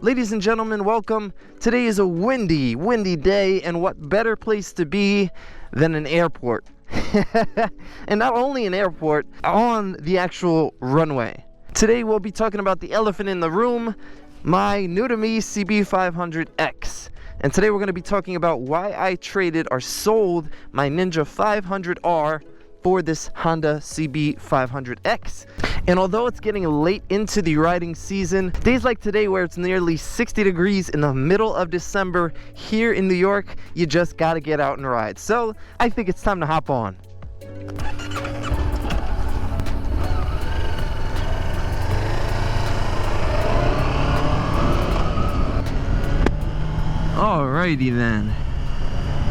Ladies and gentlemen, welcome. Today is a windy day, and what better place to be than an airport? And not only an airport, on the actual runway. Today we'll be talking about the elephant in the room, my new-to-me CB500X. And today we're going to be talking about why I traded or sold my Ninja 500R for this Honda CB500X. And although it's getting late into the riding season, days like today where it's nearly 60 degrees in the middle of December here in New York, you just gotta get out and ride. So I think it's time to hop on. Alrighty then,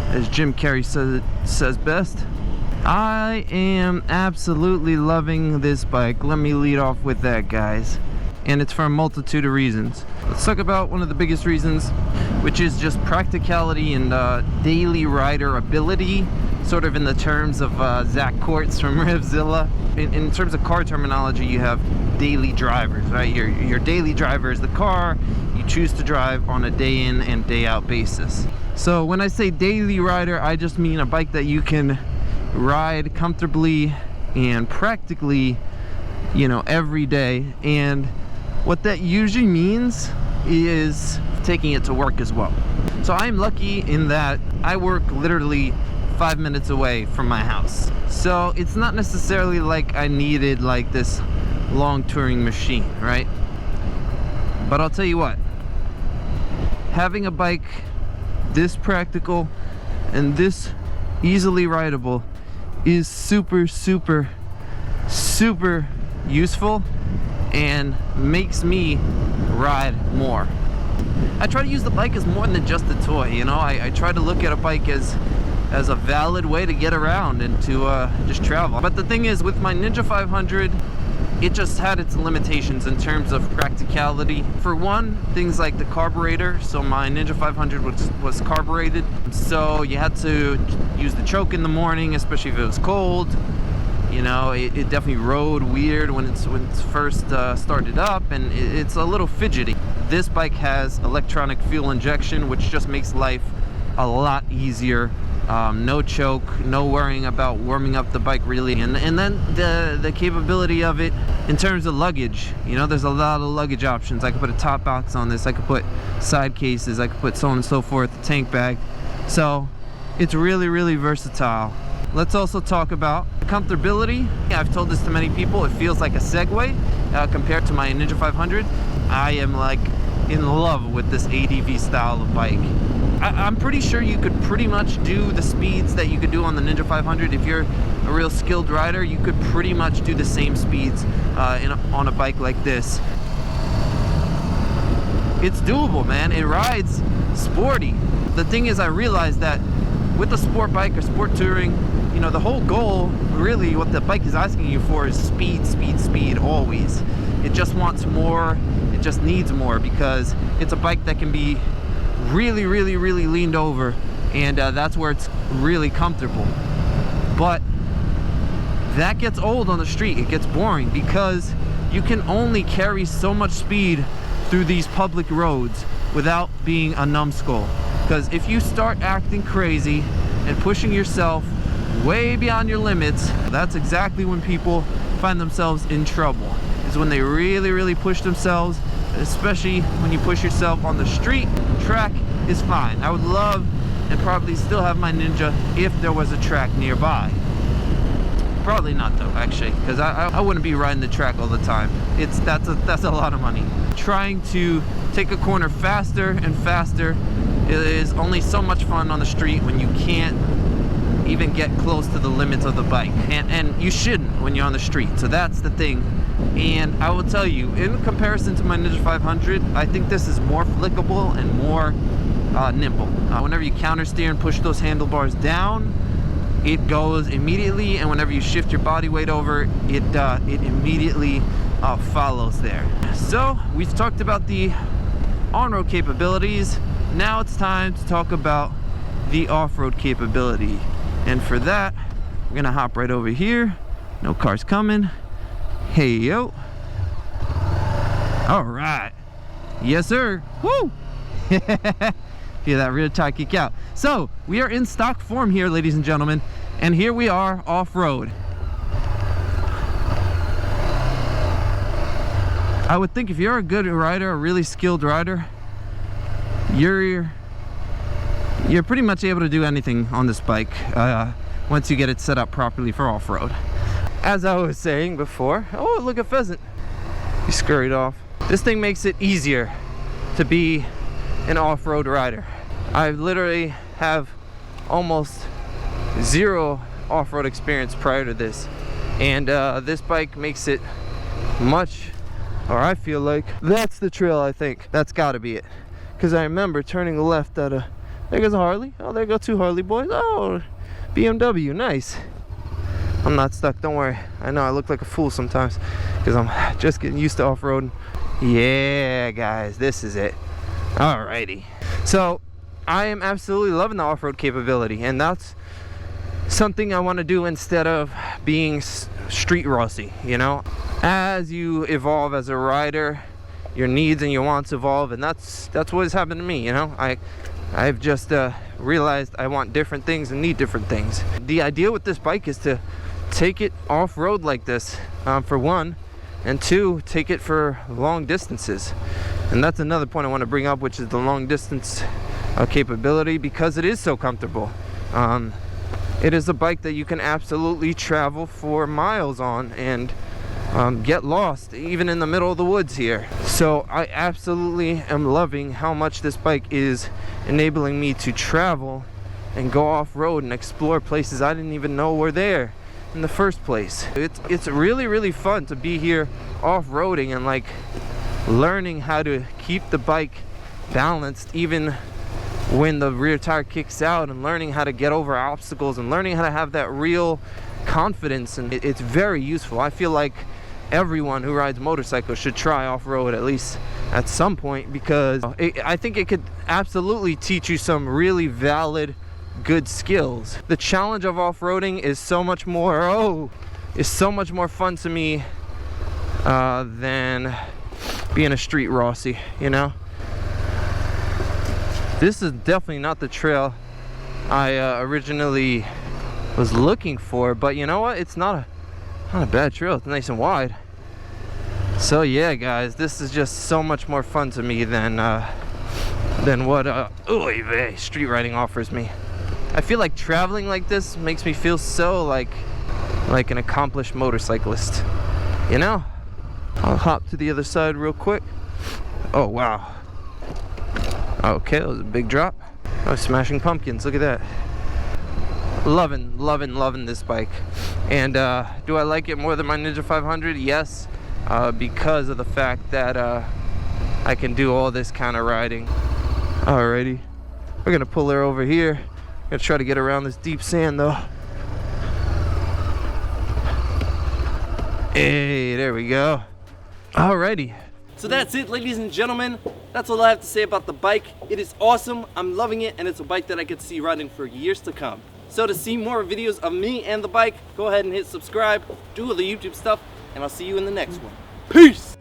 as Jim Carrey says best, I am absolutely loving this bike. Let me lead off with that, guys. And it's for a multitude of reasons. Let's talk about one of the biggest reasons, which is just practicality and daily rider ability, sort of in the terms of Zach Courts from Revzilla. In terms of car terminology, you have daily drivers, right? Your daily driver is the car you choose to drive on a day in and day out basis. So when I say daily rider, I just mean a bike that you can ride comfortably and practically, every day. And what that usually means is taking it to work as well. So I'm lucky in that I work literally 5 minutes away from my house. So it's not necessarily like I needed like this long touring machine, right? But I'll tell you what, having a bike this practical and this easily rideable is super useful and makes me ride more. I try to use the bike as more than just a toy, I try to look at a bike as a valid way to get around and to just travel. But the thing is, with my Ninja 500, it just had its limitations in terms of practicality. For one, things like the carburetor. So my Ninja 500 was carbureted, so you had to use the choke in the morning, especially if it was cold. It definitely rode weird when it's first started up, and it's a little fidgety. This bike has electronic fuel injection, which just makes life a lot easier. No choke, no worrying about warming up the bike really. And then the capability of it in terms of luggage, there's a lot of luggage options. I could put a top box on this, I could put side cases, I could put so on and so forth, a tank bag. So it's really versatile. Let's also talk about comfortability. I've told this to many people, it feels like a Segway compared to my Ninja 500. I am like in love with this ADV style of bike. I'm pretty sure you could pretty much do the speeds that you could do on the Ninja 500. If you're a real skilled rider, you could pretty much do the same speeds on a bike like this. It's doable, man. It rides sporty. The thing is, I realized that with a sport bike or sport touring, the whole goal, really, what the bike is asking you for is speed, always. It just wants more, it just needs more, because it's a bike that can be really leaned over, and that's where it's really comfortable. But that gets old on the street. It gets boring because you can only carry so much speed through these public roads without being a numbskull. Because if you start acting crazy and pushing yourself way beyond your limits, that's exactly when people find themselves in trouble. Is when they really push themselves, especially when you push yourself on the street. Track is fine. I would love and probably still have my Ninja if there was a track nearby. Probably not though, actually, because I wouldn't be riding the track all the time. That's a lot of money. Trying to take a corner faster and faster is only so much fun on the street when you can't even get close to the limits of the bike, and you shouldn't when you're on the street. So that's the thing. And I will tell you, in comparison to my Ninja 500, I think this is more flickable and more nimble. Whenever you counter steer and push those handlebars down, it goes immediately, and whenever you shift your body weight over, it immediately follows there. So we've talked about the on-road capabilities. Now it's time to talk about the off-road capability. And for that, we're gonna hop right over here. No cars coming. Hey yo. All right. Yes, sir. Woo! Feel that rear tire kick out. So we are in stock form here, ladies and gentlemen, and here we are off-road. I would think if you're a good rider, a really skilled rider, you're pretty much able to do anything on this bike once you get it set up properly for off-road. As I was saying before, oh, look at Pheasant. He scurried off. This thing makes it easier to be an off-road rider. I literally have almost zero off-road experience prior to this, and this bike makes it much, or I feel like that's the trail. I think that's got to be it, because I remember turning left at there goes a Harley. Oh, there go two Harley boys. Oh, BMW, nice. I'm not stuck, don't worry. I know I look like a fool sometimes because I'm just getting used to off-roading. Yeah, guys, this is it. Alrighty. So I am absolutely loving the off-road capability, and that's something I want to do instead of being street Rossi, you know? As you evolve as a rider, your needs and your wants evolve, and that's what has happened to me, you know? I've just realized I want different things and need different things. The idea with this bike is to take it off-road like this, for one, and two, take it for long distances. And that's another point I want to bring up, which is the long distance capability, because it is so comfortable. It is a bike that you can absolutely travel for miles on and get lost even in the middle of the woods here. So I absolutely am loving how much this bike is enabling me to travel and go off-road and explore places I didn't even know were there in the first place. It's really fun to be here off-roading and like learning how to keep the bike balanced even when the rear tire kicks out, and learning how to get over obstacles and learning how to have that real confidence. And it's very useful. I feel like everyone who rides motorcycles should try off-road at least at some point, because I think it could absolutely teach you some really valid good skills. The challenge of off-roading is so much more fun to me than being a street Rossi, you know? This is definitely not the trail I originally was looking for, but you know what? It's not a bad trail. It's nice and wide. So yeah, guys, this is just so much more fun to me than what street riding offers me. I feel like traveling like this makes me feel so like an accomplished motorcyclist, you know? I'll hop to the other side real quick. Oh wow. Okay, that was a big drop. I was smashing pumpkins. Look at that. Loving this bike. And do I like it more than my Ninja 500? Yes, because of the fact that I can do all this kind of riding. Alrighty, we're gonna pull her over here. I'm gonna try to get around this deep sand though. Hey, there we go. Alrighty. So that's it, ladies and gentlemen. That's all I have to say about the bike. It is awesome, I'm loving it, and it's a bike that I could see riding for years to come. So to see more videos of me and the bike, go ahead and hit subscribe, do all the YouTube stuff, and I'll see you in the next one. Peace!